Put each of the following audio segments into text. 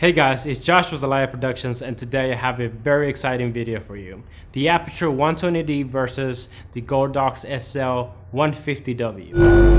Hey guys, it's Josh with Zelaya Productions, and today I have a very exciting video for you. The Aputure 120d versus the Godox SL 150W.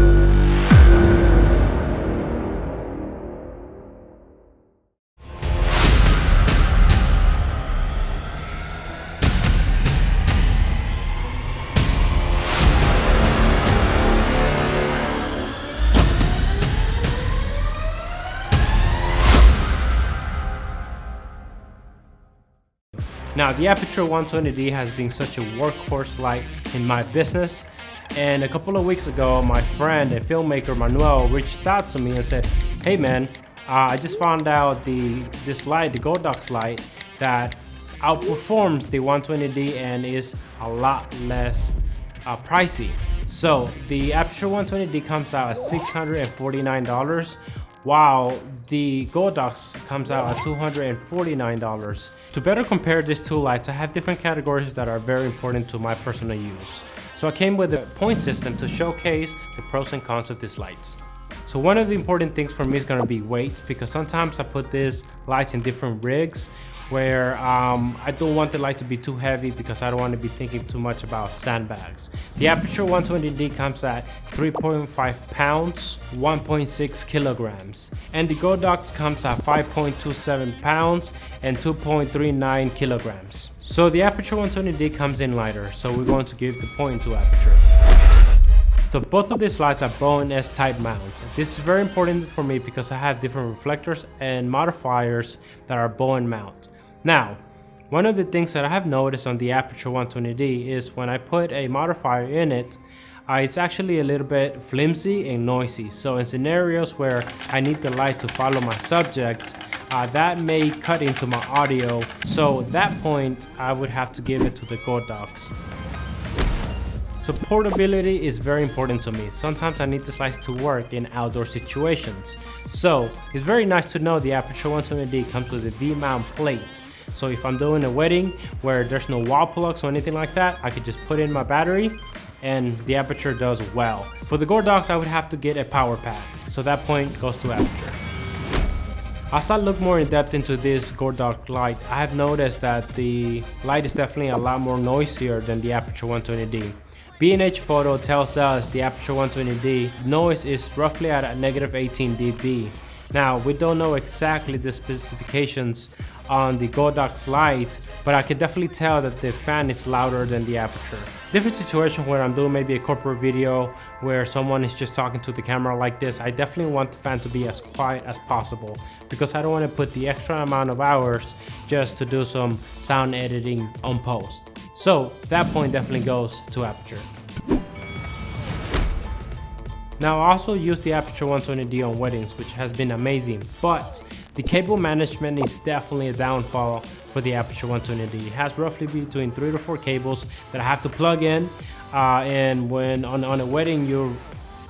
Now, the Aputure 120d has been such a workhorse light in my business, and a couple of weeks ago my friend and filmmaker Manuel reached out to me and said, hey man, I just found out this light, the Godox light, that outperforms the 120d and is a lot less pricey. So the Aputure 120d comes out at $649, while the Godox comes out at $249. To better compare these two lights, I have different categories that are very important to my personal use. So I came with a point system to showcase the pros and cons of these lights. So one of the important things for me is going to be weight, because sometimes I put these lights in different rigs where I don't want the light to be too heavy because I don't want to be thinking too much about sandbags. The Aputure 120d comes at 3.5 pounds, 1.6 kilograms, and the Godox comes at 5.27 pounds and 2.39 kilograms. So the Aputure 120d comes in lighter, so we're going to give the point to Aputure. So both of these lights are Bowen S-type mount. This is very important for me because I have different reflectors and modifiers that are Bowen mount. Now, one of the things that I have noticed on the Aputure 120d is when I put a modifier in it, it's actually a little bit flimsy and noisy. So in scenarios where I need the light to follow my subject, that may cut into my audio. So at that point, I would have to give it to the Godox. So portability is very important to me. Sometimes I need this light to work in outdoor situations. So it's very nice to know the Aputure 120d comes with a V-mount plate. So if I'm doing a wedding where there's no wall plugs or anything like that, I could just put in my battery and the Aputure does well. For the Godox, I would have to get a power pack. So that point goes to Aputure. As I look more in depth into this Godox light, I have noticed that the light is definitely a lot more noisier than the Aputure 120d. B&H Photo tells us the Aputure 120d noise is roughly at a negative 18 dB. Now, we don't know exactly the specifications on the Godox light, but I can definitely tell that the fan is louder than the Aputure. Different situation where I'm doing maybe a corporate video where someone is just talking to the camera like this, I definitely want the fan to be as quiet as possible because I don't want to put the extra amount of hours just to do some sound editing on post. So that point definitely goes to Aputure. Now I also use the Aputure 120d on weddings, which has been amazing, but the cable management is definitely a downfall for the Aputure 120d. It has roughly between 3 to 4 cables that I have to plug in, and when on a wedding you're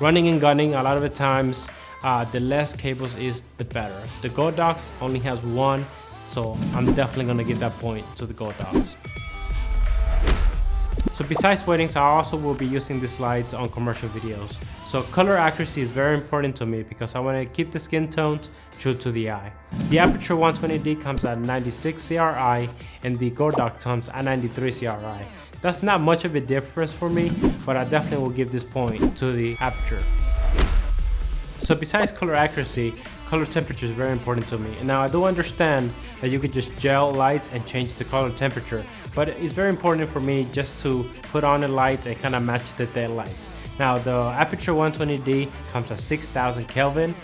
running and gunning, a lot of the times the less cables is the better. The Godox only has one, so I'm definitely going to give that point to the Godox. So besides weddings, I also will be using these lights on commercial videos. So color accuracy is very important to me because I want to keep the skin tones true to the eye. The Aputure 120d comes at 96 CRI and the Godox comes at 93 CRI. That's not much of a difference for me, but I definitely will give this point to the Aputure. So besides color accuracy, color temperature is very important to me. And now I do understand that you could just gel lights and change the color temperature, but it's very important for me just to put on the lights and kind of match the dead light. Now the Aputure 120d comes at 6000 Kelvin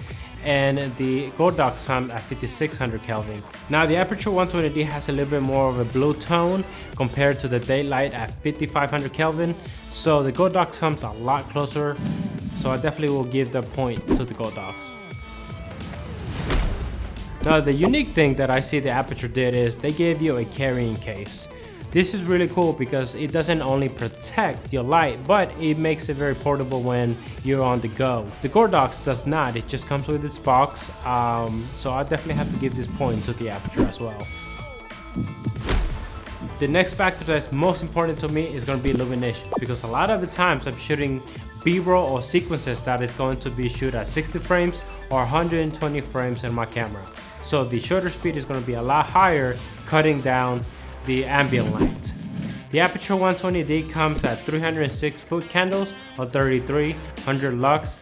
and the Godox comes at 5600 Kelvin. Now the Aputure 120d has a little bit more of a blue tone compared to the daylight at 5500 Kelvin, so the Godox comes a lot closer. So I definitely will give the point to the Godox. Now the unique thing that I see the Aputure did is they gave you a carrying case. This is really cool because it doesn't only protect your light, but it makes it very portable when you're on the go. The Godox does not, it just comes with its box. So I definitely have to give this point to the Aputure as well. The next factor that's most important to me is going to be illumination, because a lot of the times I'm shooting B-roll or sequences that is going to be shoot at 60 frames or 120 frames in my camera. so the shutter speed is going to be a lot higher, cutting down the ambient light. The Aputure 120D comes at 306 foot candles or 3300 lux,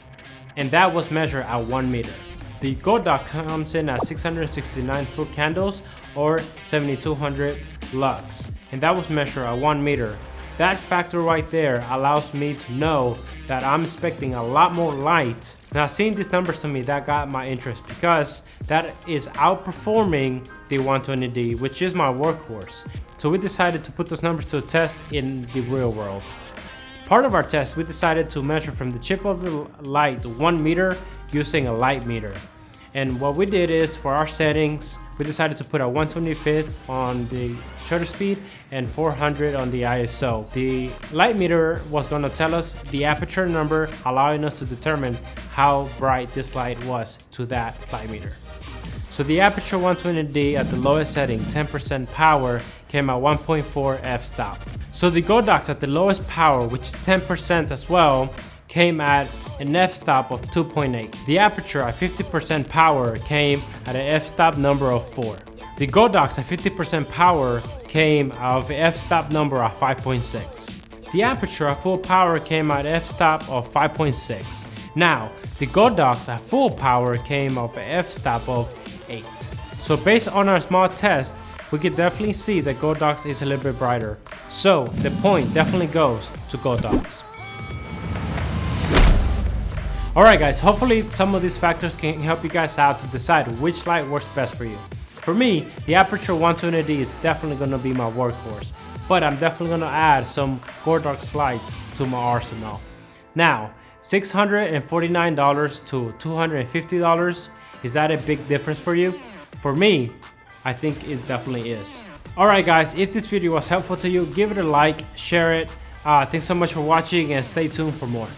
and that was measured at 1 meter. The Godox comes in at 669 foot candles or 7200 lux, and that was measured at 1 meter. That factor right there allows me to know that I'm expecting a lot more light. Now, seeing these numbers to me, that got my interest because that is outperforming the 120D, which is my workhorse. So we decided to put those numbers to a test in the real world. Part of our test, we decided to measure from the chip of the light 1 meter using a light meter. And what we did is, for our settings, we decided to put a 125th on the shutter speed and 400 on the ISO. The light meter was going to tell us the aperture number, allowing us to determine how bright this light was to that light meter. So the Aputure 120D at the lowest setting, 10% power, came at 1.4 f-stop. So the Godox at the lowest power, which is 10% as well, came at an f-stop of 2.8. The Aputure at 50% power came at an f-stop number of 4. The Godox at 50% power came of an f-stop number of 5.6. The Aputure at full power came at f-stop of 5.6. Now, the Godox at full power came of an f-stop of 8. So based on our small test, we can definitely see that Godox is a little bit brighter. So the point definitely goes to Godox. Alright guys, hopefully some of these factors can help you guys out to decide which light works best for you. For me, the Aputure 120D is definitely going to be my workhorse, but I'm definitely going to add some Godox lights to my arsenal. Now, $649 to $250, is that a big difference for you? For me, I think it definitely is. Alright guys, if this video was helpful to you, give it a like, share it. Thanks so much for watching and stay tuned for more.